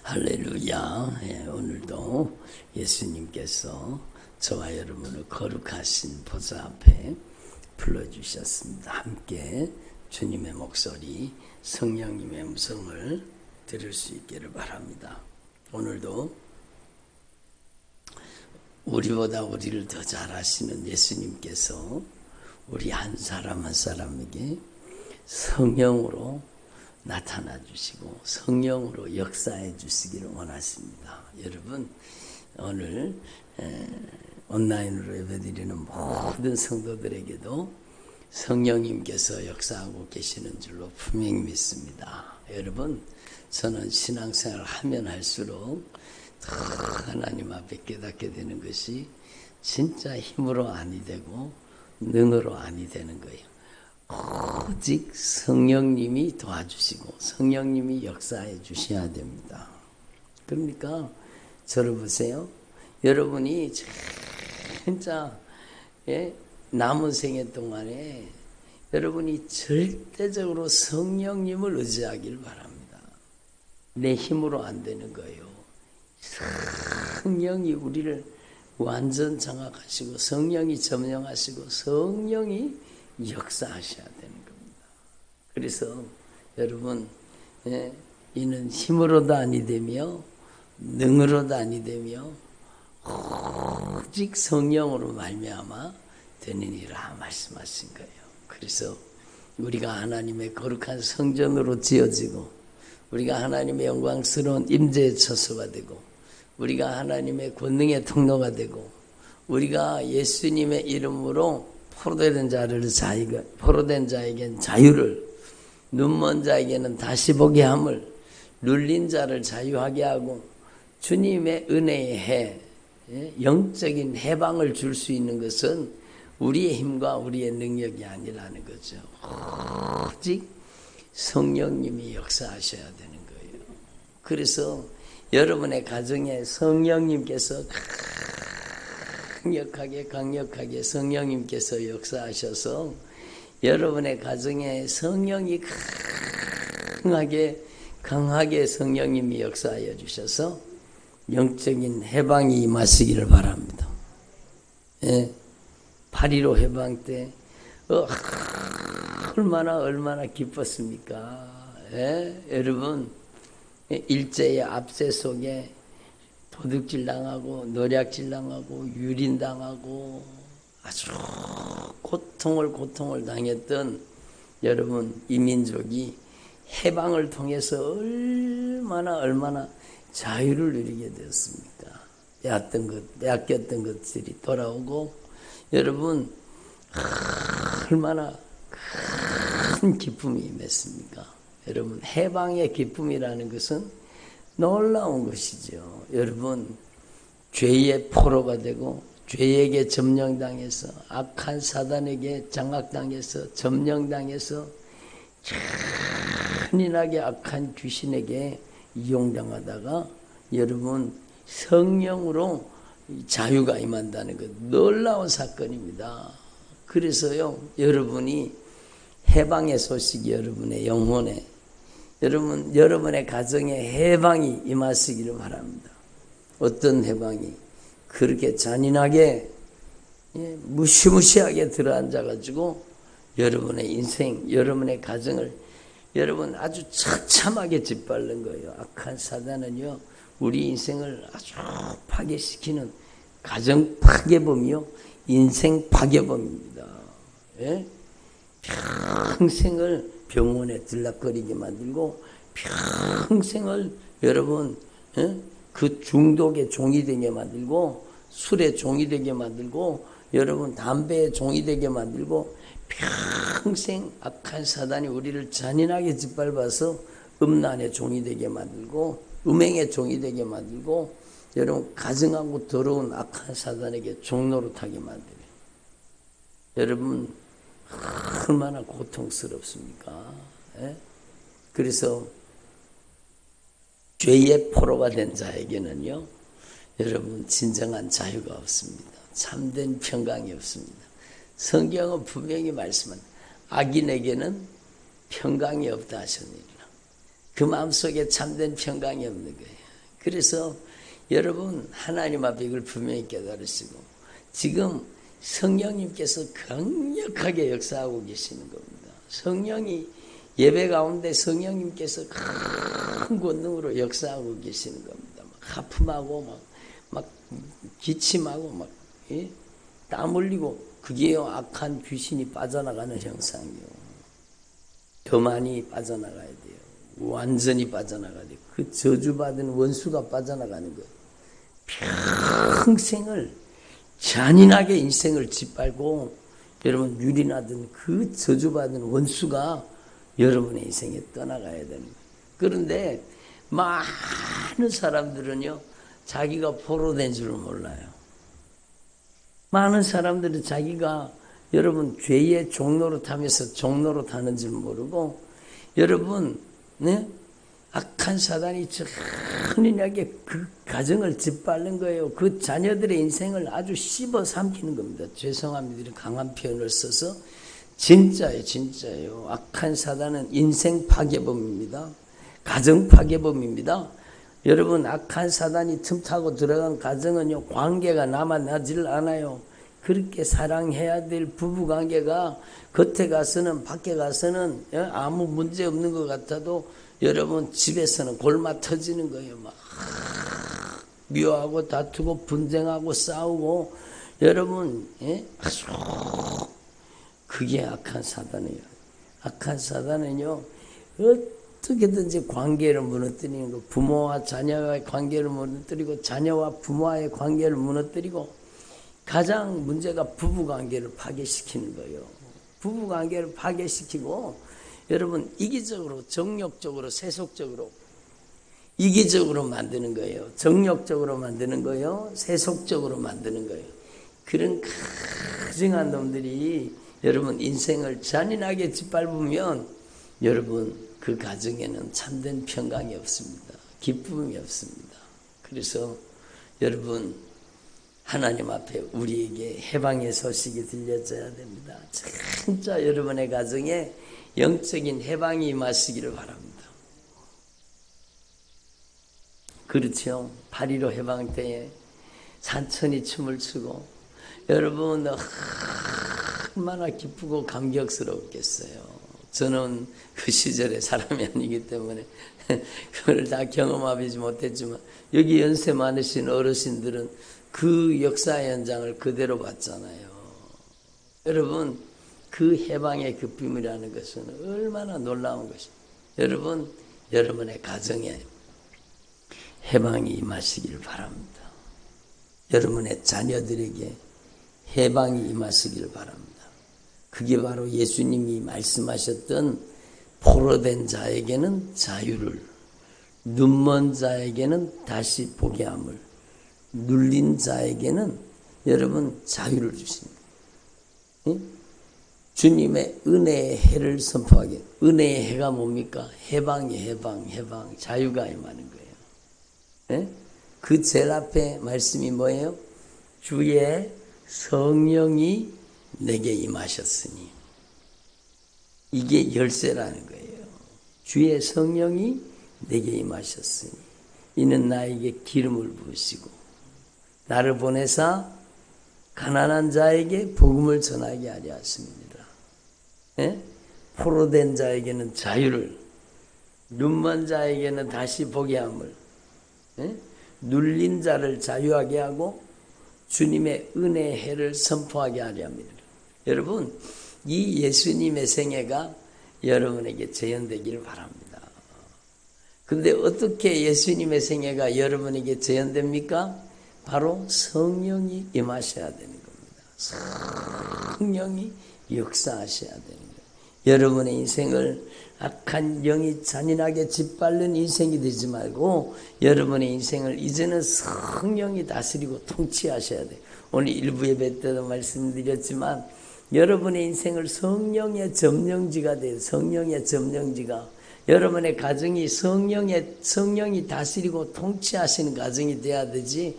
할렐루야. 오늘도 예수님께서 저와 여러분을 거룩하신 보좌 앞에 불러주셨습니다. 함께 주님의 목소리, 성령님의 음성을 들을 수 있기를 바랍니다. 오늘도 우리보다 우리를 더 잘 아시는 예수님께서 우리 한 사람 한 사람에게 성령으로 나타나 주시고 성령으로 역사해 주시기를 원하십니다. 여러분, 오늘 온라인으로 예배드리는 모든 성도들에게도 성령님께서 역사하고 계시는 줄로 분명히 믿습니다. 여러분, 저는 신앙생활을 하면 할수록 더 하나님 앞에 깨닫게 되는 것이 진짜 힘으로 아니 되고 능으로 아니 되는 거예요. 오직 성령님이 도와주시고 성령님이 역사해 주셔야 됩니다. 그러니까 저를 보세요. 여러분이 진짜 남은 생애 동안에 여러분이 절대적으로 성령님을 의지하길 바랍니다. 내 힘으로 안 되는 거예요. 성령이 우리를 완전 장악하시고 성령이 점령하시고 성령이 역사하셔야 되는 겁니다. 그래서 여러분, 이는 힘으로도 아니 되며 능으로도 아니 되며 오직 성령으로 말미암아 되느니라 말씀하신 거예요. 그래서 우리가 하나님의 거룩한 성전으로 지어지고 우리가 하나님의 영광스러운 임재의 처소가 되고 우리가 하나님의 권능의 통로가 되고 우리가 예수님의 이름으로 포로된 자에겐 자유를, 눈먼 자에게는 다시 보게 함을, 눌린 자를 자유하게 하고 주님의 은혜의 해, 영적인 해방을 줄 수 있는 것은 우리의 힘과 우리의 능력이 아니라는 거죠. 오직 성령님이 역사하셔야 되는 거예요. 그래서 여러분의 가정에 성령님께서 강력하게 성령님께서 역사하셔서 여러분의 가정에 성령이 강하게 성령님이 역사하여 주셔서 영적인 해방이 임하시기를 바랍니다. 8.15 해방 때 얼마나 기뻤습니까? 여러분, 일제의 압제 속에 도둑질 당하고 노략질 당하고 유린당하고 아주 고통을 당했던 여러분 이 민족이 해방을 통해서 얼마나 자유를 누리게 되었습니까? 빼앗겼던 것들이 돌아오고 여러분 얼마나 큰 기쁨이 임했습니까? 여러분, 해방의 기쁨이라는 것은 놀라운 것이죠. 여러분, 죄의 포로가 되고 죄에게 점령당해서 악한 사단에게 장악당해서 점령당해서 잔인하게 악한 귀신에게 이용당하다가 여러분 성령으로 자유가 임한다는 것 놀라운 사건입니다. 그래서요, 여러분이 해방의 소식이 여러분의 영혼에 여러분의 가정에 해방이 임하시기를 바랍니다. 어떤 해방이? 그렇게 잔인하게 무시무시하게 들어앉아가지고 여러분의 인생, 여러분의 가정을 여러분 아주 처참하게 짓밟는 거예요. 악한 사단은요, 우리 인생을 아주 파괴시키는 가정 파괴범이요, 인생 파괴범입니다. 평생을 병원에 들락거리게 만들고 평생을 여러분 그 중독의 종이 되게 만들고 술의 종이 되게 만들고 여러분 담배의 종이 되게 만들고 평생 악한 사단이 우리를 잔인하게 짓밟아서 음란의 종이 되게 만들고 음행의 종이 되게 만들고 여러분 가증하고 더러운 악한 사단에게 종노릇하게 만들어요. 여러분 얼마나 고통스럽습니까? 그래서 죄의 포로가 된 자에게는요, 여러분 진정한 자유가 없습니다. 참된 평강이 없습니다. 성경은 분명히 말씀은 악인에게는 평강이 없다 하셨느니라. 그 마음속에 참된 평강이 없는 거예요. 그래서 여러분 하나님 앞에 이걸 분명히 깨달으시고 지금 성령님께서 강력하게 역사하고 계시는 겁니다. 성령이 예배 가운데 성령님께서 큰 권능으로 역사하고 계시는 겁니다. 막 하품하고 막 기침하고 막 땀 흘리고 그게요 악한 귀신이 빠져나가는 형상이요. 더 많이 빠져나가야 돼요. 완전히 빠져나가야 돼요. 그 저주받은 원수가 빠져나가는 거예요. 평생을 잔인하게 인생을 짓밟고 여러분 유린하던 그 저주받은 원수가 여러분의 인생에 떠나가야 됩니다. 그런데 많은 사람들은요 자기가 포로된 줄 몰라요. 많은 사람들은 자기가 여러분 죄의 종로로 타면서 종로로 타는 줄 모르고 여러분 악한 사단이 잔인하게 그 가정을 짓밟는 거예요. 그 자녀들의 인생을 아주 씹어 삼키는 겁니다. 죄송합니다. 강한 표현을 써서 진짜예요. 악한 사단은 인생 파괴범입니다. 가정 파괴범입니다. 여러분 악한 사단이 틈타고 들어간 가정은요 관계가 남아나질 않아요. 그렇게 사랑해야 될 부부관계가 겉에 가서는 밖에 가서는 아무 문제 없는 것 같아도 여러분 집에서는 골마 터지는 거예요. 막 미워하고 다투고 분쟁하고 싸우고 여러분 그게 악한 사단이에요. 악한 사단은요 어떻게든지 관계를 무너뜨리는 거, 부모와 자녀와의 관계를 무너뜨리고 자녀와 부모와의 관계를 무너뜨리고 가장 문제가 부부관계를 파괴시키는 거예요. 부부관계를 파괴시키고 여러분 이기적으로 정욕적으로 세속적으로 이기적으로 만드는 거예요. 정욕적으로 만드는 거예요. 세속적으로 만드는 거예요. 그런 가증한 놈들이 여러분 인생을 잔인하게 짓밟으면 여러분 그 가정에는 참된 평강이 없습니다. 기쁨이 없습니다. 그래서 여러분 하나님 앞에 우리에게 해방의 소식이 들려져야 됩니다. 진짜 여러분의 가정에 영적인 해방이 임하시기를 바랍니다. 그렇죠. 8.15 해방 때에 산천히 춤을 추고 여러분 얼마나 기쁘고 감격스럽겠어요. 저는 그 시절의 사람이 아니기 때문에 그걸 다 경험하지 못했지만 여기 연세 많으신 어르신들은 그 역사 현장을 그대로 봤잖아요. 여러분 그 해방의 그 비밀이라는 것은 얼마나 놀라운 것입니다. 여러분 여러분의 가정에 해방이 임하시기를 바랍니다. 여러분의 자녀들에게 해방이 임하시기를 바랍니다. 그게 바로 예수님이 말씀하셨던 포로된 자에게는 자유를, 눈먼 자에게는 다시 보게 함을, 눌린 자에게는 여러분 자유를 주십니다. 주님의 은혜의 해를 선포하게. 은혜의 해가 뭡니까? 해방이 해방, 자유가 임하는 거예요. 그 제일 앞에 말씀이 뭐예요? 주의 성령이 내게 임하셨으니. 이게 열쇠라는 거예요. 주의 성령이 내게 임하셨으니 이는 나에게 기름을 부으시고 나를 보내사 가난한 자에게 복음을 전하게 하려 하십니다. 포로된 자에게는 자유를, 눈먼 자에게는 다시 보게 함을, 눌린 자를 자유하게 하고 주님의 은혜의 해를 선포하게 하려 합니다. 여러분 이 예수님의 생애가 여러분에게 재현되기를 바랍니다. 그런데 어떻게 예수님의 생애가 여러분에게 재현됩니까? 바로 성령이 임하셔야 되는 겁니다. 성령이 역사하셔야 되는 거예요. 여러분의 인생을 악한 영이 잔인하게 짓밟는 인생이 되지 말고 여러분의 인생을 이제는 성령이 다스리고 통치하셔야 돼요. 오늘 일부 예배 때도 말씀드렸지만 여러분의 인생을 성령의 점령지가 돼요. 성령의 점령지가. 여러분의 가정이 성령이 다스리고 통치하시는 가정이 돼야 되지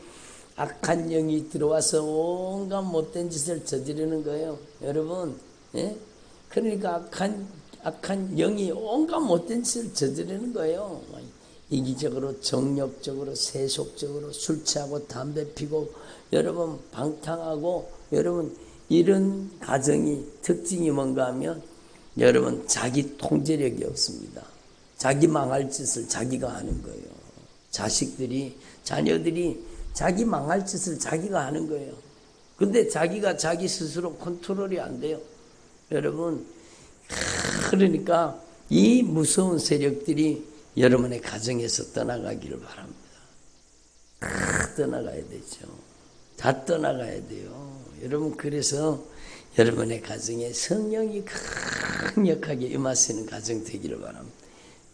악한 영이 들어와서 온갖 못된 짓을 저지르는 거예요. 여러분, 그러니까 악한 영이 온갖 못된 짓을 저지르는 거예요. 이기적으로 정력적으로 세속적으로 술 취하고 담배 피고 여러분 방탕하고 여러분 이런 가정이 특징이 뭔가 하면 여러분 자기 통제력이 없습니다. 자기 망할 짓을 자기가 하는 거예요. 자식들이 자녀들이 자기 망할 짓을 자기가 하는 거예요. 근데 자기가 자기 스스로 컨트롤이 안 돼요. 여러분 그러니까 이 무서운 세력들이 여러분의 가정에서 떠나가기를 바랍니다. 떠나가야 되죠. 다 떠나가야 돼요. 여러분 그래서 여러분의 가정에 성령이 강력하게 임하시는 가정 되기를 바랍니다.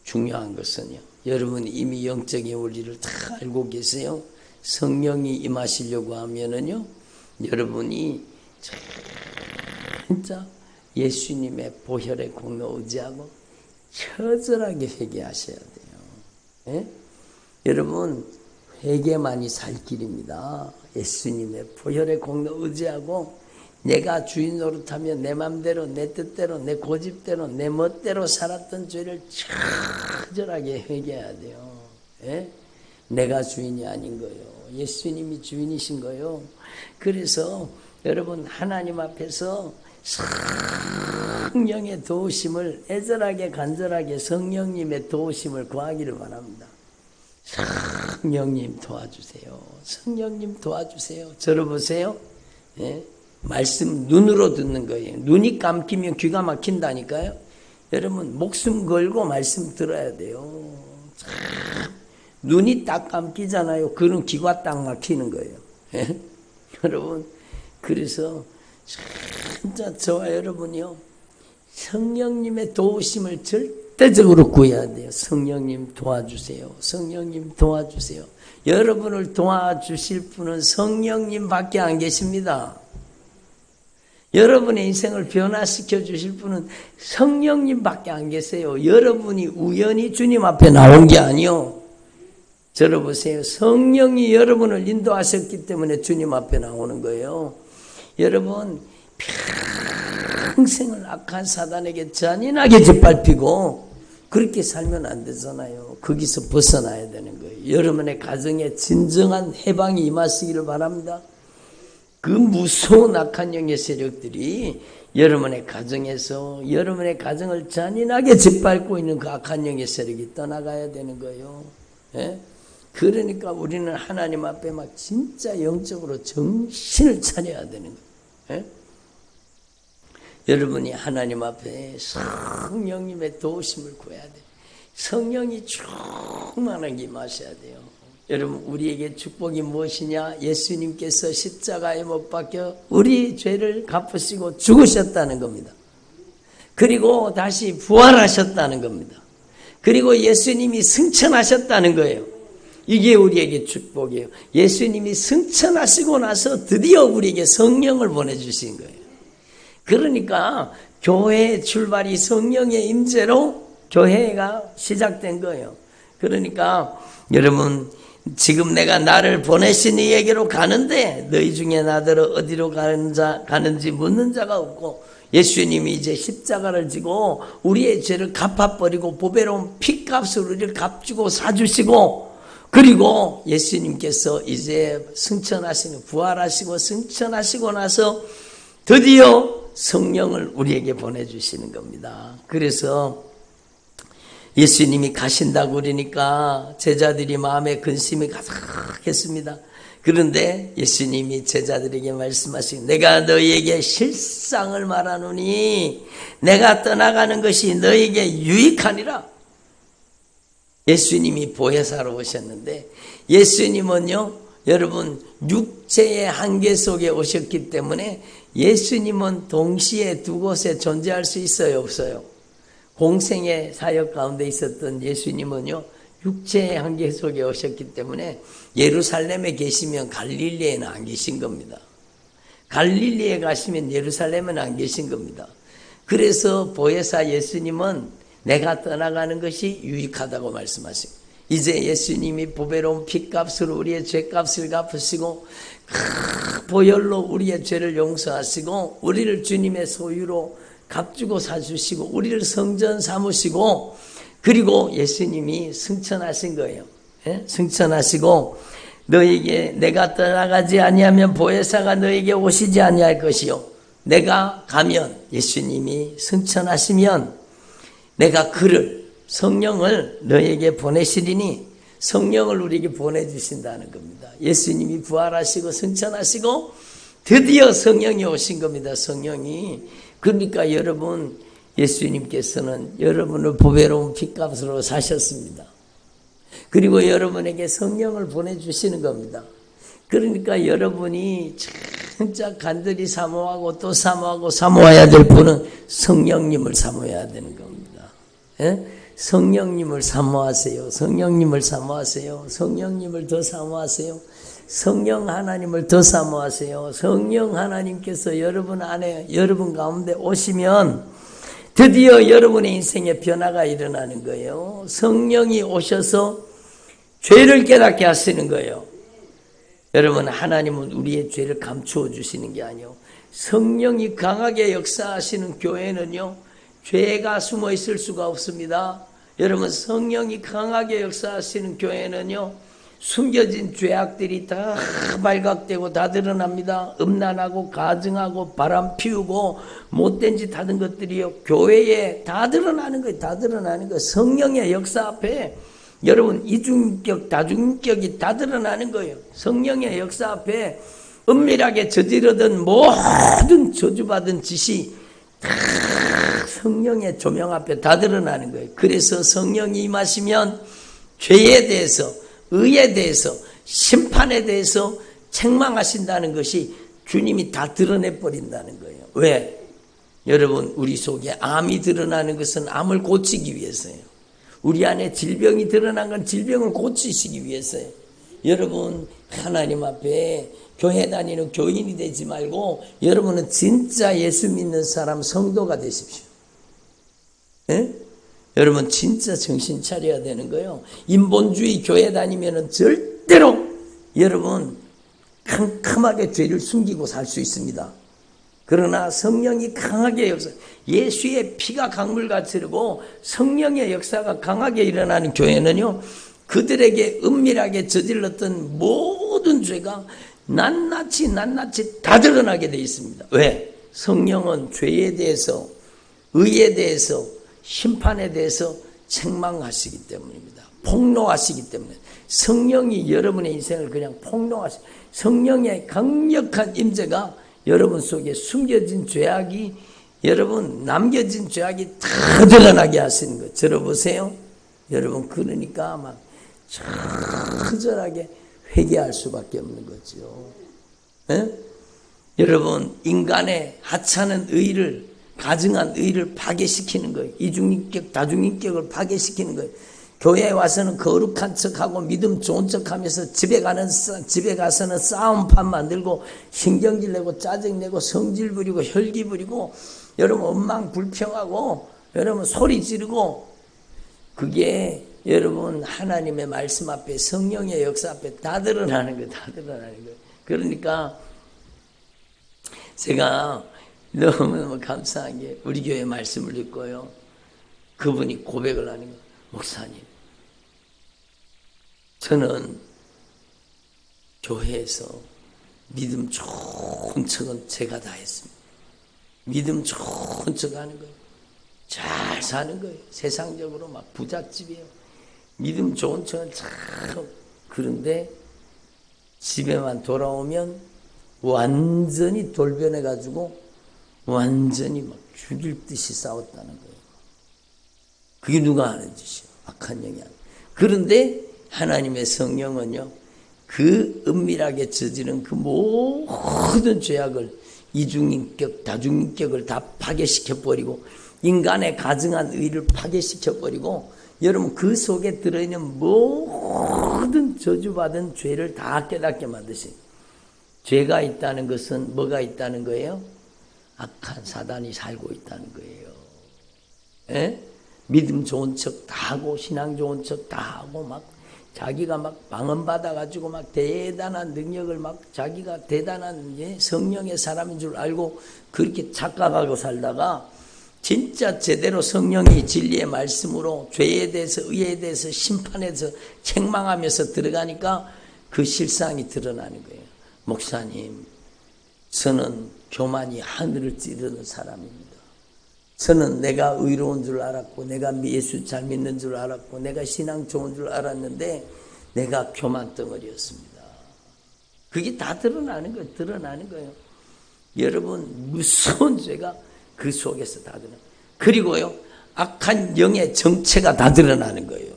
중요한 것은요. 여러분이 이미 영적인 원리를 다 알고 계세요. 성령이 임하시려고 하면은요. 여러분이 진짜 예수님의 보혈의 공로 의지하고 처절하게 회개하셔야 돼요. 예? 여러분 회개만이 살 길입니다. 예수님의 보혈의 공로 의지하고 내가 주인 노릇하며 내 맘대로 내 뜻대로 내 고집대로 내 멋대로 살았던 죄를 처절하게 회개해야 돼요. 예? 내가 주인이 아닌 거예요. 예수님이 주인이신 거예요. 그래서 여러분 하나님 앞에서 성령의 도우심을 애절하게 간절하게 성령님의 도우심을 구하기를 바랍니다. 성령님 도와주세요. 성령님 도와주세요. 저를 보세요. 예? 말씀 눈으로 듣는 거예요. 눈이 감기면 귀가 막힌다니까요. 여러분 목숨 걸고 말씀 들어야 돼요. 눈이 딱 감기잖아요. 그럼 귀가 딱 막히는 거예요. 예? 여러분 그래서 진짜 저와 여러분이요 성령님의 도우심을 절대적으로 구해야 돼요. 성령님 도와주세요. 성령님 도와주세요. 여러분을 도와주실 분은 성령님밖에 안 계십니다. 여러분의 인생을 변화시켜 주실 분은 성령님밖에 안 계세요. 여러분이 우연히 주님 앞에 나온 게 아니요. 저를 보세요. 성령이 여러분을 인도하셨기 때문에 주님 앞에 나오는 거예요. 여러분 평생을 악한 사단에게 잔인하게 짓밟히고 그렇게 살면 안 되잖아요. 거기서 벗어나야 되는 거예요. 여러분의 가정에 진정한 해방이 임하시기를 바랍니다. 그 무서운 악한 영의 세력들이 여러분의 가정에서 여러분의 가정을 잔인하게 짓밟고 있는 그 악한 영의 세력이 떠나가야 되는 거예요. 예? 그러니까 우리는 하나님 앞에 막 진짜 영적으로 정신을 차려야 되는 거예요. 예? 여러분이 하나님 앞에 성령님의 도우심을 구해야 돼요. 성령이 충만하게 임하셔야 돼요. 여러분 우리에게 축복이 무엇이냐? 예수님께서 십자가에 못 박혀 우리 죄를 갚으시고 죽으셨다는 겁니다. 그리고 다시 부활하셨다는 겁니다. 그리고 예수님이 승천하셨다는 거예요. 이게 우리에게 축복이에요. 예수님이 승천하시고 나서 드디어 우리에게 성령을 보내주신 거예요. 그러니까 교회의 출발이 성령의 임재로 교회가 시작된 거예요. 그러니까 여러분 지금 내가 나를 보내신 이에게로 가는데 너희 중에 나더러 어디로 가는지 묻는 자가 없고 예수님이 이제 십자가를 지고 우리의 죄를 갚아버리고 보배로운 피값을 우리를 값주고 사주시고 그리고 예수님께서 이제 승천하시는 부활하시고 승천하시고 나서 드디어 성령을 우리에게 보내주시는 겁니다. 그래서 예수님이 가신다고 그러니까 제자들이 마음에 근심이 가득했습니다. 그런데 예수님이 제자들에게 말씀하신 내가 너희에게 실상을 말하노니 내가 떠나가는 것이 너희에게 유익하니라. 예수님이 보혜사로 오셨는데 예수님은요 여러분 육체의 한계 속에 오셨기 때문에 예수님은 동시에 두 곳에 존재할 수 있어요 없어요? 공생의 사역 가운데 있었던 예수님은요 육체의 한계 속에 오셨기 때문에 예루살렘에 계시면 갈릴리에는 안 계신 겁니다. 갈릴리에 가시면 예루살렘은 안 계신 겁니다. 그래서 보혜사 예수님은 내가 떠나가는 것이 유익하다고 말씀하시고 이제 예수님이 보배로운 피값으로 우리의 죄값을 갚으시고 보혈로 우리의 죄를 용서하시고 우리를 주님의 소유로 값주고 사주시고 우리를 성전 삼으시고 그리고 예수님이 승천하신 거예요. 예? 승천하시고 너에게 내가 떠나가지 아니하면 보혜사가 너에게 오시지 아니할 것이요. 내가 가면 예수님이 승천하시면 내가 그를 성령을 너에게 보내시리니 성령을 우리에게 보내주신다는 겁니다. 예수님이 부활하시고 승천하시고 드디어 성령이 오신 겁니다. 성령이. 그러니까 여러분 예수님께서는 여러분을 보배로운 핏값으로 사셨습니다. 그리고 여러분에게 성령을 보내주시는 겁니다. 그러니까 여러분이 진짜 간절히 사모하고 또 사모하고 사모해야 될 분은 성령님을 사모해야 되는 겁니다. 예? 성령님을 사모하세요. 성령님을 사모하세요. 성령님을 더 사모하세요. 성령 하나님을 더 사모하세요. 성령 하나님께서 여러분 안에 여러분 가운데 오시면 드디어 여러분의 인생에 변화가 일어나는 거예요. 성령이 오셔서 죄를 깨닫게 하시는 거예요. 여러분 하나님은 우리의 죄를 감추어 주시는 게 아니에요. 성령이 강하게 역사하시는 교회는요, 죄가 숨어 있을 수가 없습니다. 여러분 성령이 강하게 역사하시는 교회는요, 숨겨진 죄악들이 다 발각되고 다 드러납니다. 음란하고 가증하고 바람 피우고 못된 짓 하는 것들이요, 교회에 다 드러나는 거예요. 다 드러나는 거예요. 성령의 역사 앞에 여러분 이중인격 다중인격이 다 드러나는 거예요. 성령의 역사 앞에 은밀하게 저지르던 모든 저주받은 짓이 다 성령의 조명 앞에 다 드러나는 거예요. 그래서 성령이 임하시면 죄에 대해서, 의에 대해서, 심판에 대해서 책망하신다는 것이 주님이 다 드러내버린다는 거예요. 왜? 여러분 우리 속에 암이 드러나는 것은 암을 고치기 위해서예요. 우리 안에 질병이 드러난 건 질병을 고치시기 위해서예요. 여러분 하나님 앞에 교회 다니는 교인이 되지 말고 여러분은 진짜 예수 믿는 사람 성도가 되십시오. 예? 여러분 진짜 정신 차려야 되는 거예요. 인본주의 교회 다니면은 절대로 여러분 캄캄하게 죄를 숨기고 살 수 있습니다. 그러나 성령이 강하게 역사, 예수의 피가 강물같이 흐르고 성령의 역사가 강하게 일어나는 교회는요, 그들에게 은밀하게 저질렀던 모든 죄가 낱낱이 다 드러나게 되어 있습니다. 왜? 성령은 죄에 대해서, 의에 대해서, 심판에 대해서 책망하시기 때문입니다. 폭로하시기 때문에. 성령이 여러분의 인생을 그냥 폭로하시고, 성령의 강력한 임재가 여러분 속에 숨겨진 죄악이, 여러분 남겨진 죄악이 다 드러나게 하시는 거예요. 들어보세요. 여러분 그러니까 막 처절하게 회개할 수밖에 없는 거죠. 예? 여러분 인간의 하찮은 의를, 가증한 의를 파괴시키는 거예요. 이중인격 다중인격을 파괴시키는 거예요. 교회에 와서는 거룩한 척하고 믿음 좋은 척하면서 집에 가서는 싸움판 만들고 신경질 내고 짜증 내고 성질 부리고 혈기 부리고 여러분 엉망불평하고 여러분 소리 지르고, 그게 여러분 하나님의 말씀 앞에 성령의 역사 앞에 다 드러나는 거예요. 다 드러나는 거예요. 그러니까 제가 너무너무 감사한 게 우리 교회 말씀을 듣고요, 그분이 고백을 하는 거예요. 목사님, 저는 교회에서 믿음 좋은 척은 제가 다 했습니다. 믿음 좋은 척 하는 거예요. 잘 사는 거예요. 세상적으로 막 부잣집이에요. 믿음 좋은 척은 참. 그런데 집에만 돌아오면 완전히 돌변해가지고 완전히 막 죽일 듯이 싸웠다는 거예요. 그게 누가 하는 짓이에요? 악한 영이 하는. 그런데 하나님의 성령은요, 그 은밀하게 저지른 그 모든 죄악을, 이중인격 다중인격을 다 파괴시켜버리고 인간의 가증한 의를 파괴시켜버리고 여러분 그 속에 들어있는 모든 저주받은 죄를 다 깨닫게 만드신. 죄가 있다는 것은 뭐가 있다는 거예요? 악한 사단이 살고 있다는 거예요. 예? 믿음 좋은 척 다 하고 신앙 좋은 척 다 하고 막 자기가 막 방언받아가지고 막 대단한 능력을 막 자기가 대단한 성령의 사람인 줄 알고 그렇게 착각하고 살다가 진짜 제대로 성령이 진리의 말씀으로 죄에 대해서 의에 대해서 심판에 대해서 책망하면서 들어가니까 그 실상이 드러나는 거예요. 목사님, 저는 교만이 하늘을 찌르는 사람입니다. 저는 내가 의로운 줄 알았고 내가 예수 잘 믿는 줄 알았고 내가 신앙 좋은 줄 알았는데 내가 교만 덩어리였습니다. 그게 다 드러나는 거예요. 여러분, 무서운 죄가 그 속에서 다 드러나요. 그리고요, 악한 영의 정체가 다 드러나는 거예요.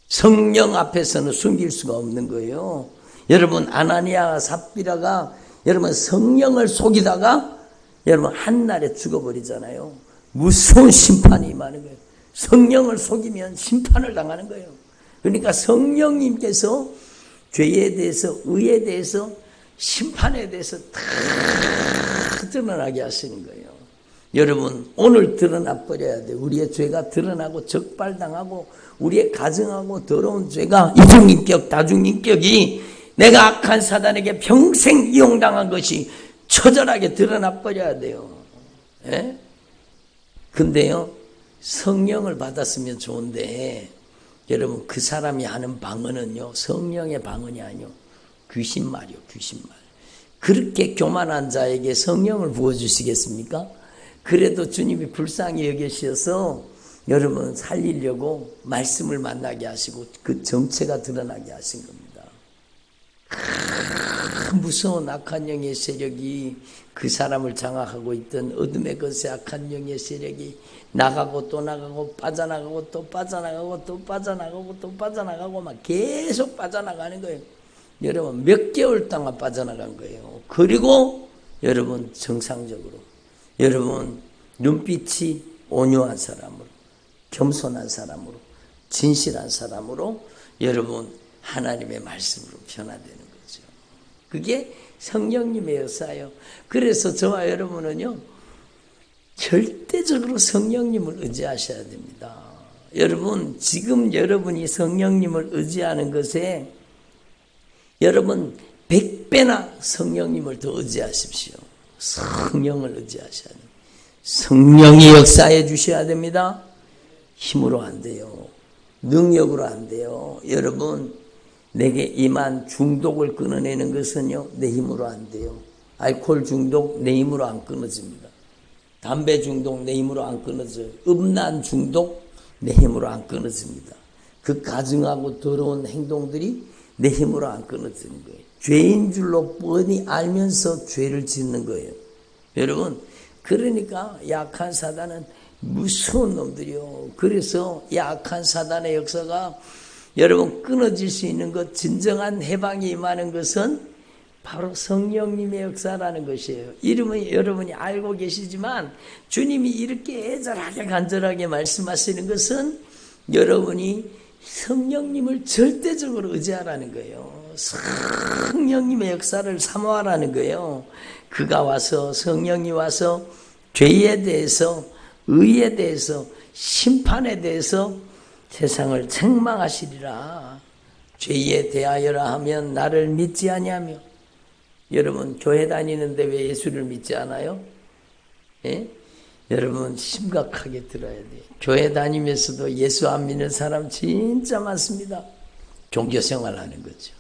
성령 앞에서는 숨길 수가 없는 거예요. 여러분, 아나니아와 삽비라가 여러분 성령을 속이다가 여러분 한날에 죽어버리잖아요. 무서운 심판이 임하는 거예요. 성령을 속이면 심판을 당하는 거예요. 그러니까 성령님께서 죄에 대해서 의에 대해서 심판에 대해서 다 드러나게 하시는 거예요. 여러분, 오늘 드러나 버려야 돼요. 우리의 죄가 드러나고 적발당하고 우리의 가증하고 더러운 죄가 이중인격 다중인격이 내가 악한 사단에게 평생 이용당한 것이 처절하게 드러나 버려야 돼요. 예? 근데요, 성령을 받았으면 좋은데 여러분, 그 사람이 하는 방언은요, 성령의 방언이 아니요, 귀신말이요, 귀신말. 그렇게 교만한 자에게 성령을 부어주시겠습니까? 그래도 주님이 불쌍히 여기셔서 여러분 살리려고 말씀을 만나게 하시고 그 정체가 드러나게 하신 겁니다. 무서운 악한 영의 세력이 그 사람을 장악하고 있던 어둠의 것에 악한 영의 세력이 나가고 또 나가고 빠져나가고 또 빠져나가고 또 빠져나가고 또 빠져나가고 막 계속 빠져나가는 거예요. 여러분, 몇 개월 동안 빠져나간 거예요. 그리고 여러분, 정상적으로 여러분 눈빛이 온유한 사람으로, 겸손한 사람으로, 진실한 사람으로 여러분 하나님의 말씀으로 변화되는 거죠. 그게 성령님의 역사예요. 그래서 저와 여러분은요, 절대적으로 성령님을 의지하셔야 됩니다. 여러분, 지금 여러분이 성령님을 의지하는 것에 여러분 100배나 성령님을 더 의지하십시오. 성령을 의지하셔야 됩니다. 성령이 역사해 주셔야 됩니다. 힘으로 안 돼요. 능력으로 안 돼요. 여러분, 내게 임한 중독을 끊어내는 것은요, 내 힘으로 안 돼요. 알코올 중독 내 힘으로 안 끊어집니다. 담배 중독 내 힘으로 안 끊어져요. 음란 중독 내 힘으로 안 끊어집니다. 그 가증하고 더러운 행동들이 내 힘으로 안 끊어지는 거예요. 죄인 줄로 뻔히 알면서 죄를 짓는 거예요. 여러분, 그러니까 약한 사단은 무서운 놈들이요. 그래서 약한 사단의 역사가 여러분 끊어질 수 있는 것, 진정한 해방이 임하는 것은 바로 성령님의 역사라는 것이에요. 이름은 여러분이 알고 계시지만 주님이 이렇게 애절하게 간절하게 말씀하시는 것은 여러분이 성령님을 절대적으로 의지하라는 거예요. 성령님의 역사를 사모하라는 거예요. 그가 와서, 성령이 와서 죄에 대해서, 의에 대해서, 심판에 대해서 세상을 책망하시리라. 죄에 대하여라 하면 나를 믿지 아니하며. 여러분, 교회 다니는데 왜 예수를 믿지 않아요? 예? 여러분, 심각하게 들어야 돼요. 교회 다니면서도 예수 안 믿는 사람 진짜 많습니다. 종교생활 하는 거죠.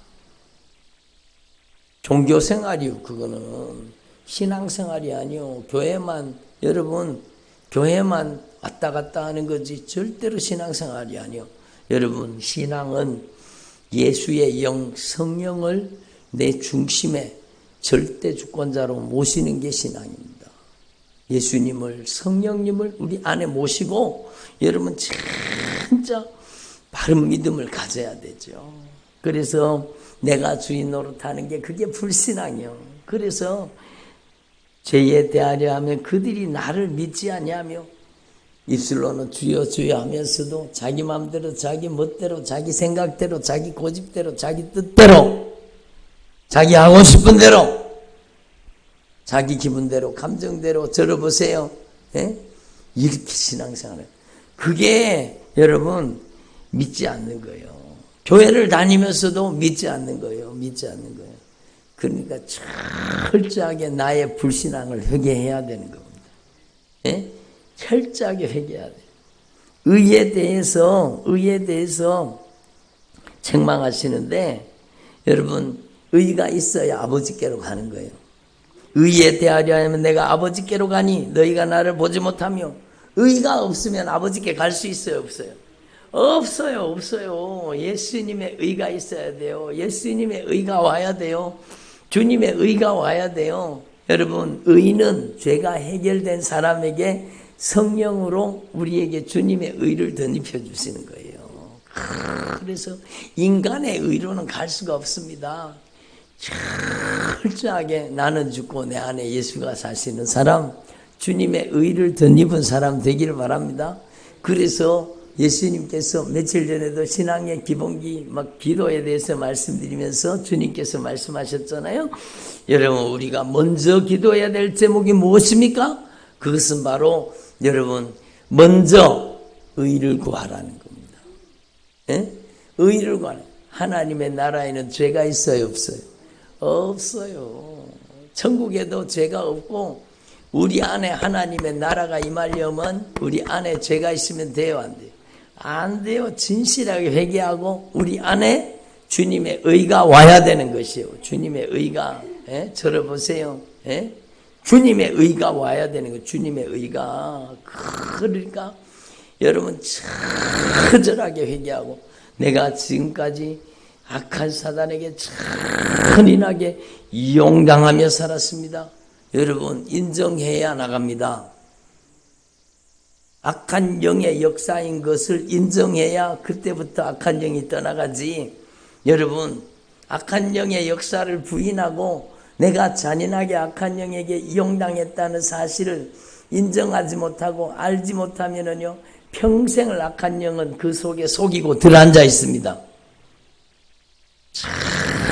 종교생활이요, 그거는. 신앙생활이 아니요. 교회만, 여러분, 교회만 왔다 갔다 하는 거지 절대로 신앙생활이 아니요. 여러분, 신앙은 예수의 영, 성령을 내 중심에 절대 주권자로 모시는 게 신앙입니다. 예수님을, 성령님을 우리 안에 모시고 여러분 진짜 바른 믿음을 가져야 되죠. 그래서 내가 주인 노릇하는 게 그게 불신앙이요. 그래서 죄에 대하려 하면 그들이 나를 믿지 아니하며 입술로는 주여 주여 하면서도 자기 마음대로 자기 멋대로 자기 생각대로 자기 고집대로 자기 뜻대로 자기 하고 싶은 대로 자기 기분대로 감정대로 들어보세요. 예? 이렇게 신앙생활을 그게 여러분 믿지 않는 거예요. 교회를 다니면서도 믿지 않는 거예요. 믿지 않는 거예요. 그러니까 철저하게 나의 불신앙을 회개해야 되는 겁니다. 예? 철저하게 회개해야 돼요. 의에 대해서 책망하시는데 여러분 의가 있어야 아버지께로 가는 거예요. 의에 대하려 하면 내가 아버지께로 가니 너희가 나를 보지 못하며 의가 없으면 아버지께 갈 수 있어요? 없어요? 없어요. 예수님의 의가 있어야 돼요. 예수님의 의가 와야 돼요. 주님의 의가 와야 돼요. 여러분 의는 죄가 해결된 사람에게 성령으로 우리에게 주님의 의를 덧입혀 주시는 거예요. 그래서 인간의 의로는 갈 수가 없습니다. 철저하게 나는 죽고 내 안에 예수가 사시는 사람, 주님의 의를 덧입은 사람 되기를 바랍니다. 그래서 예수님께서 며칠 전에도 신앙의 기본기 기도에 대해서 말씀드리면서 주님께서 말씀하셨잖아요. 여러분 우리가 먼저 기도해야 될 제목이 무엇입니까? 그것은 바로 여러분 먼저 의를 구하라는 겁니다. 예? 의를 구하라. 하나님의 나라에는 죄가 있어요? 없어요. 천국에도 죄가 없고 우리 안에 하나님의 나라가 임하려면 우리 안에 죄가 있으면 돼요? 안 돼요? 안 돼요. 진실하게 회개하고 우리 안에 주님의 의가 와야 되는 것이요. 주님의 의가 저를 보세요. 주님의 의가 와야 되는 거예요. 주님의 의가. 그러니까 여러분 처절하게 회개하고 내가 지금까지 악한 사단에게 잔인하게 이용당하며 살았습니다. 여러분 인정해야 나갑니다. 악한 영의 역사인 것을 인정해야 그때부터 악한 영이 떠나가지. 여러분 악한 영의 역사를 부인하고 내가 잔인하게 악한 영에게 이용당했다는 사실을 인정하지 못하고 알지 못하면은요 평생을 악한 영은 그 속에 속이고 들어앉아 있습니다.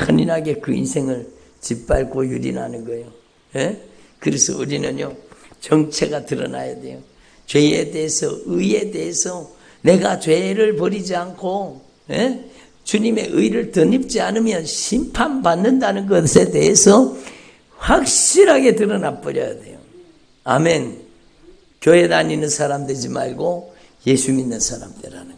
잔인하게 그 인생을 짓밟고 유린하는 거예요. 그래서 우리는요 정체가 드러나야 돼요. 죄에 대해서 의에 대해서 내가 죄를 버리지 않고 주님의 의를 덧입지 않으면 심판받는다는 것에 대해서 확실하게 드러나 버려야 돼요. 아멘. 교회 다니는 사람 되지 말고 예수 믿는 사람 되라는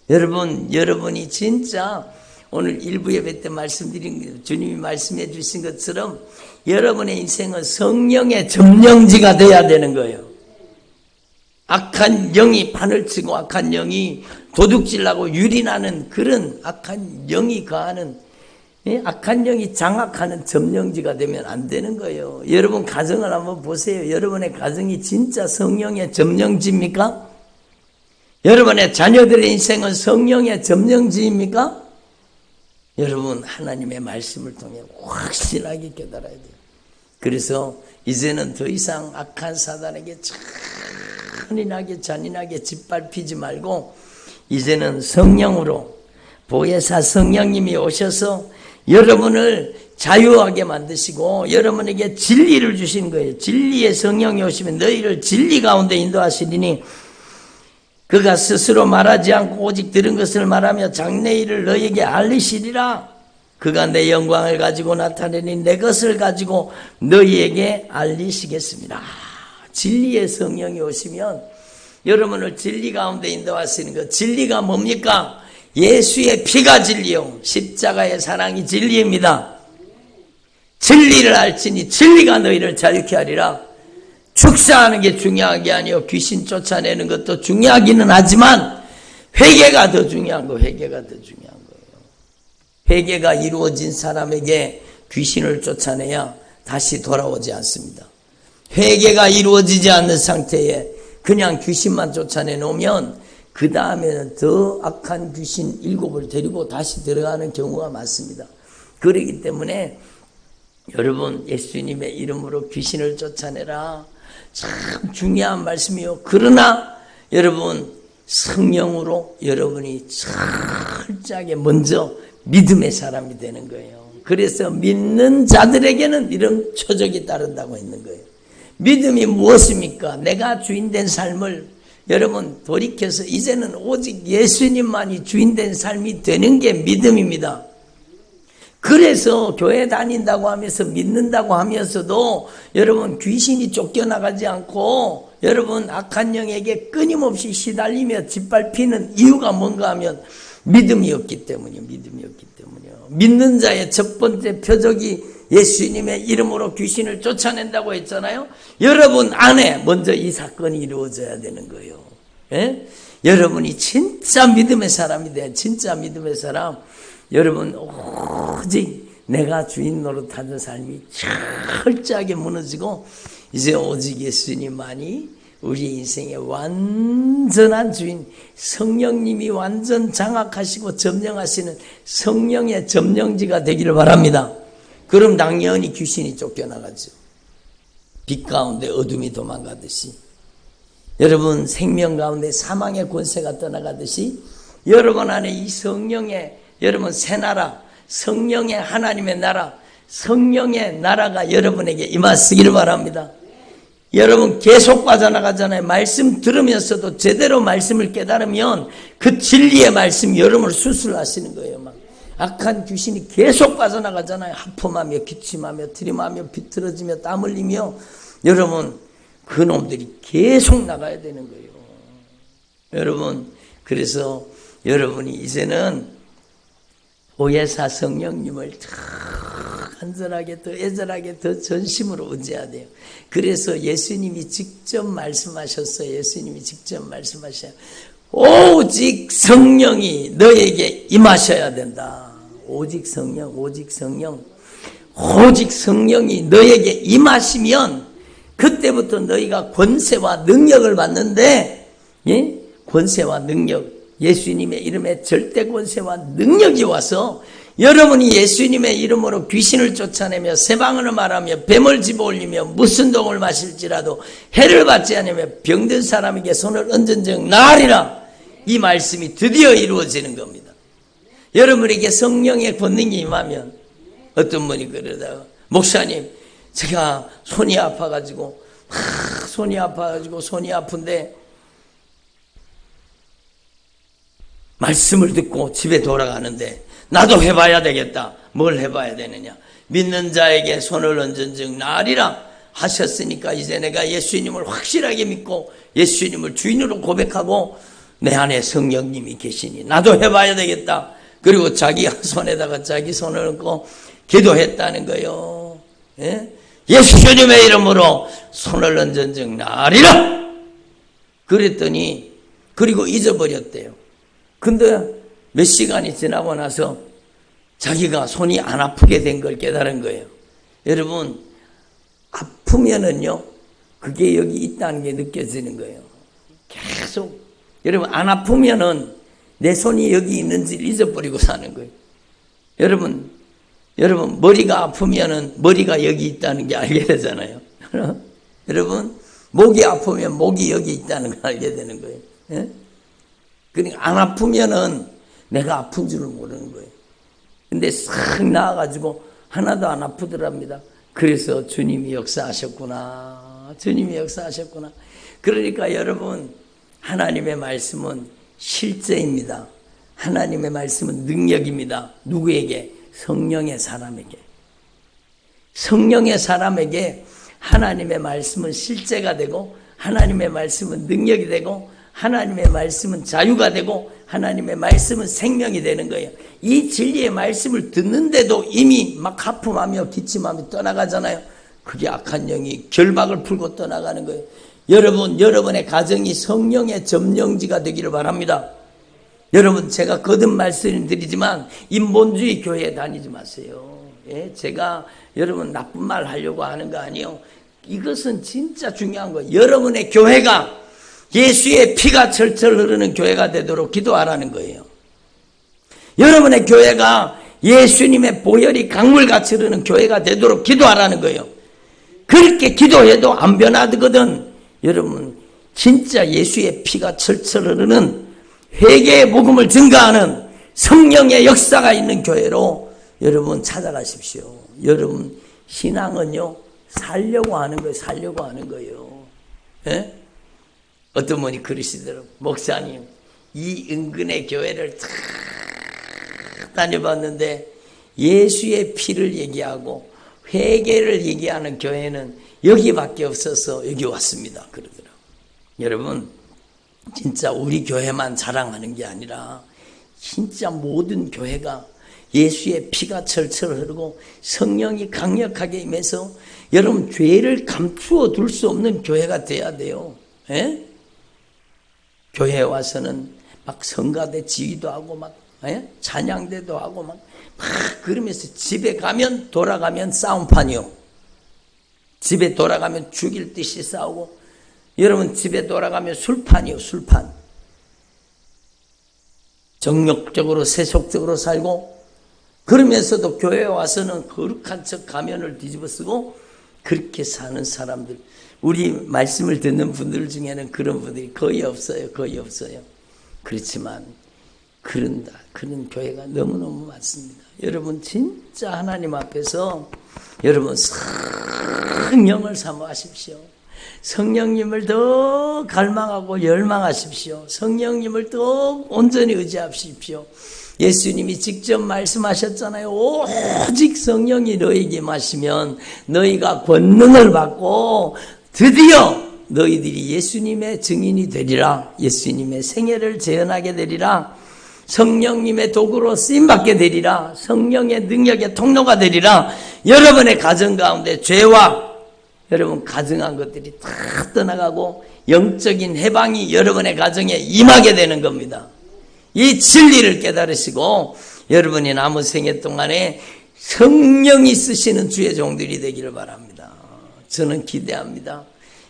거예요. 여러분이 진짜 오늘 일부 예배 때 말씀드린 주님이 말씀해 주신 것처럼 여러분의 인생은 성령의 점령지가 돼야 되는 거예요. 악한 영이 판을 치고 악한 영이 도둑질하고 유린하는 그런 악한 영이 거하는 악한 영이 장악하는 점령지가 되면 안 되는 거예요. 여러분 가정을 한번 보세요. 여러분의 가정이 진짜 성령의 점령지입니까? 여러분의 자녀들의 인생은 성령의 점령지입니까? 여러분 하나님의 말씀을 통해 확실하게 깨달아야 돼요. 그래서 이제는 더 이상 악한 사단에게 잔인하게 짓밟히지 말고 이제는 성령으로 보혜사 성령님이 오셔서 여러분을 자유하게 만드시고 여러분에게 진리를 주시는 거예요. 진리의 성령이 오시면 너희를 진리 가운데 인도하시리니 그가 스스로 말하지 않고 오직 들은 것을 말하며 장래일을 너희에게 알리시리라. 그가 내 영광을 가지고 나타내니 내 것을 가지고 너희에게 알리시겠습니다. 진리의 성령이 오시면 여러분을 진리 가운데 인도하시는 것. 진리가 뭡니까? 예수의 피가 진리요 십자가의 사랑이 진리입니다. 진리를 알지니 진리가 너희를 자유케 하리라. 축사하는 게 중요한 게 아니요 귀신 쫓아내는 것도 중요하기는 하지만 회개가 더 중요한 거예요. 회개가 이루어진 사람에게 귀신을 쫓아내야 다시 돌아오지 않습니다. 회개가 이루어지지 않는 상태에 그냥 귀신만 쫓아내 놓으면 그 다음에는 더 악한 귀신 7을 데리고 다시 들어가는 경우가 많습니다. 그렇기 때문에 여러분 예수님의 이름으로 귀신을 쫓아내라. 참 중요한 말씀이요. 그러나 여러분 성령으로 여러분이 철저하게 먼저 믿음의 사람이 되는 거예요. 그래서 믿는 자들에게는 이런 표적이 따른다고 했는 거예요. 믿음이 무엇입니까? 내가 주인된 삶을 여러분 돌이켜서 이제는 오직 예수님만이 주인된 삶이 되는 게 믿음입니다. 그래서 교회 다닌다고 하면서 믿는다고 하면서도 여러분 귀신이 쫓겨나가지 않고 여러분, 악한 영에게 끊임없이 시달리며 짓밟히는 이유가 뭔가 하면 믿음이 없기 때문이요. 믿음이 없기 때문이요. 믿는 자의 첫 번째 표적이 예수님의 이름으로 귀신을 쫓아낸다고 했잖아요. 여러분 안에 먼저 이 사건이 이루어져야 되는 거예요. 예? 여러분이 진짜 믿음의 사람이 돼. 진짜 믿음의 사람. 여러분 오직 내가 주인 노릇하는 삶이 철저하게 무너지고 이제 오직 예수님만이 우리 인생의 완전한 주인, 성령님이 완전 장악하시고 점령하시는 성령의 점령지가 되기를 바랍니다. 그럼 당연히 귀신이 쫓겨나가죠. 빛 가운데 어둠이 도망가듯이, 여러분 생명 가운데 사망의 권세가 떠나가듯이 여러분 안에 이 성령의 여러분 새 나라, 성령의 하나님의 나라, 성령의 나라가 여러분에게 임하시기를 바랍니다. 여러분 계속 빠져나가잖아요. 말씀 들으면서도 제대로 말씀을 깨달으면 그 진리의 말씀이 여러분을 수술하시는 거예요. 막 악한 귀신이 계속 빠져나가잖아요. 하품하며 기침하며 트림하며 비틀어지며 땀 흘리며 여러분 그 놈들이 계속 나가야 되는 거예요. 여러분 그래서 여러분이 이제는 보혜사 성령님을 간절하게 더 애절하게 더 전심으로 의지해야 돼요. 그래서 예수님이 직접 말씀하셨어요. 예수님이 직접 말씀하셔요. 오직 성령이 너에게 임하셔야 된다. 오직 성령, 오직 성령, 오직 성령이 너에게 임하시면 그때부터 너희가 권세와 능력을 받는데, 예? 권세와 능력, 예수님의 이름에 절대 권세와 능력이 와서 여러분이 예수님의 이름으로 귀신을 쫓아내며 새방언을 말하며 뱀을 집어올리며 무슨 독을 마실지라도 해를 받지 않으며 병든 사람에게 손을 얹은 즉 나으리라. 이 말씀이 드디어 이루어지는 겁니다. 여러분에게 성령의 권능이 임하면 어떤 분이 그러다가 목사님 제가 손이 아파가지고 손이 아픈데 말씀을 듣고 집에 돌아가는데 나도 해봐야 되겠다. 뭘 해봐야 되느냐? 믿는 자에게 손을 얹은 즉 나으리라 하셨으니까 이제 내가 예수님을 확실하게 믿고 예수님을 주인으로 고백하고 내 안에 성령님이 계시니 나도 해봐야 되겠다. 그리고 자기 손에다가 자기 손을 얹고 기도했다는 거예요. 예? 예수님의 이름으로 손을 얹은 즉 나으리라. 그랬더니 그리고 잊어버렸대요. 근데 몇 시간이 지나고 나서 자기가 손이 안 아프게 된 걸 깨달은 거예요. 여러분 아프면은요 그게 여기 있다는 게 느껴지는 거예요. 계속 여러분 안 아프면은 내 손이 여기 있는지를 잊어버리고 사는 거예요. 여러분 머리가 아프면은 머리가 여기 있다는 게 알게 되잖아요. 여러분 목이 아프면 목이 여기 있다는 걸 알게 되는 거예요. 예? 그러니까 안 아프면은 내가 아픈 줄을 모르는 거예요. 근데 싹 나아가지고 하나도 안 아프더랍니다. 그래서 주님이 역사하셨구나. 주님이 역사하셨구나. 그러니까 여러분 하나님의 말씀은 실제입니다. 하나님의 말씀은 능력입니다. 누구에게? 성령의 사람에게. 성령의 사람에게 하나님의 말씀은 실제가 되고 하나님의 말씀은 능력이 되고 하나님의 말씀은 자유가 되고 하나님의 말씀은 생명이 되는 거예요. 이 진리의 말씀을 듣는데도 이미 막 하품하며 기침하며 떠나가잖아요. 그게 악한 영이 결박을 풀고 떠나가는 거예요. 여러분의 가정이 성령의 점령지가 되기를 바랍니다. 여러분 제가 거듭 말씀드리지만 인본주의 교회에 다니지 마세요. 예? 제가 여러분 나쁜 말 하려고 하는 거 아니에요. 이것은 진짜 중요한 거예요. 여러분의 교회가 예수의 피가 철철 흐르는 교회가 되도록 기도하라는 거예요. 여러분의 교회가 예수님의 보혈이 강물같이 흐르는 교회가 되도록 기도하라는 거예요. 그렇게 기도해도 안 변하거든. 여러분 진짜 예수의 피가 철철 흐르는 회개의 복음을 증가하는 성령의 역사가 있는 교회로 여러분 찾아가십시오. 여러분 신앙은요 살려고 하는 거예요. 살려고 하는 거예요. 예? 어떤 분이 그러시더라고요. 목사님 이 은근의 교회를 다 다녀봤는데 예수의 피를 얘기하고 회개를 얘기하는 교회는 여기밖에 없어서 여기 왔습니다. 그러더라고요. 여러분, 진짜 우리 교회만 자랑하는 게 아니라 진짜 모든 교회가 예수의 피가 철철 흐르고 성령이 강력하게 임해서 여러분 죄를 감추어 둘 수 없는 교회가 돼야 돼요. 예? 교회에 와서는 막 성가대 지휘도 하고 막 찬양대도 하고 막 그러면서 집에 가면 돌아가면 싸움판이요. 집에 돌아가면 죽일 듯이 싸우고, 여러분 집에 돌아가면 술판이요. 술판. 정욕적으로 세속적으로 살고, 그러면서도 교회에 와서는 거룩한 척 가면을 뒤집어 쓰고 그렇게 사는 사람들, 우리 말씀을 듣는 분들 중에는 그런 분들이 거의 없어요. 거의 없어요. 그렇지만 그런 교회가 너무너무 많습니다. 여러분 진짜 하나님 앞에서 여러분 성령을 사모하십시오. 성령님을 더 갈망하고 열망하십시오. 성령님을 더 온전히 의지하십시오. 예수님이 직접 말씀하셨잖아요. 오직 성령이 너에게 임하시면 너희가 권능을 받고 드디어 너희들이 예수님의 증인이 되리라. 예수님의 생애를 재현하게 되리라. 성령님의 도구로 쓰임받게 되리라. 성령의 능력의 통로가 되리라. 여러분의 가정 가운데 죄와 여러분 가증한 것들이 다 떠나가고 영적인 해방이 여러분의 가정에 임하게 되는 겁니다. 이 진리를 깨달으시고 여러분이 남은 생애 동안에 성령이 쓰시는 주의 종들이 되기를 바랍니다. 저는 기대합니다.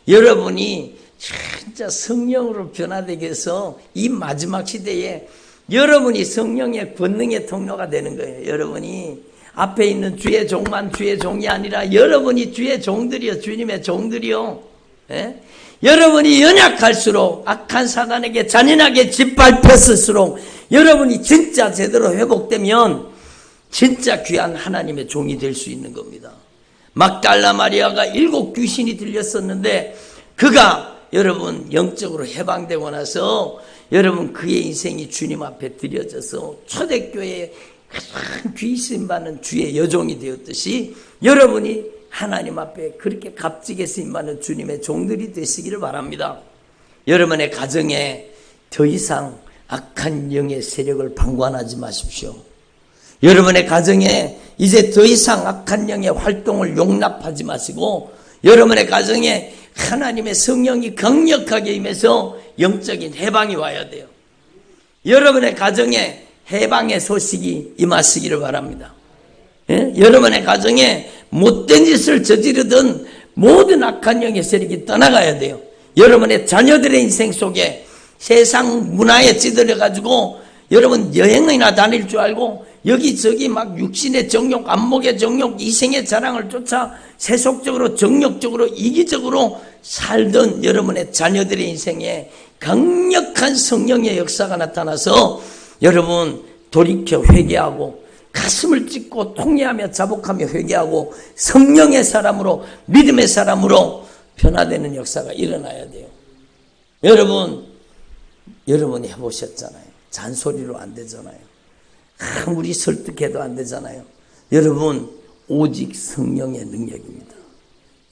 여러분이 진짜 성령으로 변화되게 해서 이 마지막 시대에 여러분이 성령의 권능의 통로가 되는 거예요. 여러분이 앞에 있는 주의 종만 주의 종이 아니라 여러분이 주의 종들이요. 주님의 종들이요. 예? 여러분이 연약할수록 악한 사단에게 잔인하게 짓밟혔을수록 여러분이 진짜 제대로 회복되면 진짜 귀한 하나님의 종이 될 수 있는 겁니다. 막달라 마리아가 7 귀신이 들렸었는데 그가 여러분 영적으로 해방되고 나서 여러분 그의 인생이 주님 앞에 드려져서 초대교회에 가장 귀신 받는 주의 여종이 되었듯이 여러분이 하나님 앞에 그렇게 값지게 쓰임받는 주님의 종들이 되시기를 바랍니다. 여러분의 가정에 더 이상 악한 영의 세력을 방관하지 마십시오. 여러분의 가정에 이제 더 이상 악한 영의 활동을 용납하지 마시고 여러분의 가정에 하나님의 성령이 강력하게 임해서 영적인 해방이 와야 돼요. 여러분의 가정에 해방의 소식이 임하시기를 바랍니다. 예? 여러분의 가정에 못된 짓을 저지르던 모든 악한 영의 세력이 떠나가야 돼요. 여러분의 자녀들의 인생 속에 세상 문화에 찌들려가지고 여러분 여행이나 다닐 줄 알고 여기저기 막 육신의 정욕, 안목의 정욕, 이생의 자랑을 쫓아 세속적으로 정욕적으로 이기적으로 살던 여러분의 자녀들의 인생에 강력한 성령의 역사가 나타나서 여러분 돌이켜 회개하고 가슴을 찢고 통회하며 자복하며 회개하고 성령의 사람으로 믿음의 사람으로 변화되는 역사가 일어나야 돼요. 여러분이 해보셨잖아요. 잔소리로 안 되잖아요. 아무리 설득해도 안 되잖아요. 여러분 오직 성령의 능력입니다.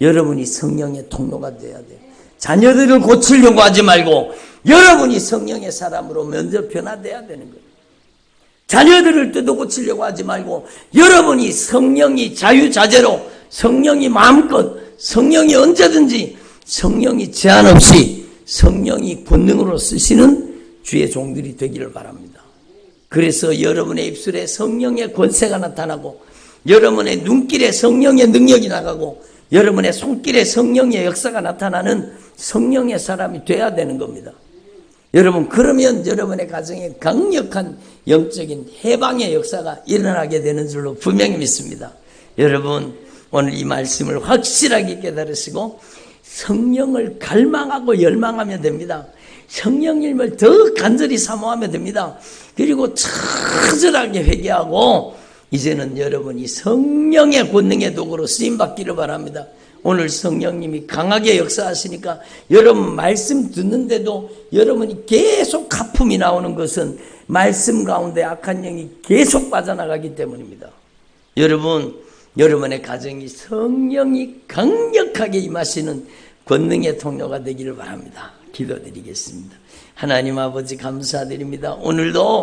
여러분이 성령의 통로가 돼야 돼요. 자녀들을 고치려고 하지 말고 여러분이 성령의 사람으로 먼저 변화돼야 되는 거예요. 자녀들을 뜯어 고치려고 하지 말고 여러분이 성령이 자유자재로 성령이 마음껏 성령이 언제든지 성령이 제한 없이 성령이 권능으로 쓰시는 주의 종들이 되기를 바랍니다. 그래서 여러분의 입술에 성령의 권세가 나타나고 여러분의 눈길에 성령의 능력이 나가고 여러분의 손길에 성령의 역사가 나타나는 성령의 사람이 돼야 되는 겁니다. 여러분 그러면 여러분의 가정에 강력한 영적인 해방의 역사가 일어나게 되는 줄로 분명히 믿습니다. 여러분 오늘 이 말씀을 확실하게 깨달으시고 성령을 갈망하고 열망하면 됩니다. 성령님을 더 간절히 사모하면 됩니다. 그리고 처절하게 회개하고 이제는 여러분이 성령의 권능의 도구로 쓰임받기를 바랍니다. 오늘 성령님이 강하게 역사하시니까 여러분 말씀 듣는데도 여러분이 계속 하품이 나오는 것은 말씀 가운데 악한 영이 계속 빠져나가기 때문입니다. 여러분의 가정이 성령이 강력하게 임하시는 권능의 통로가 되기를 바랍니다. 기도드리겠습니다. 하나님 아버지 감사드립니다. 오늘도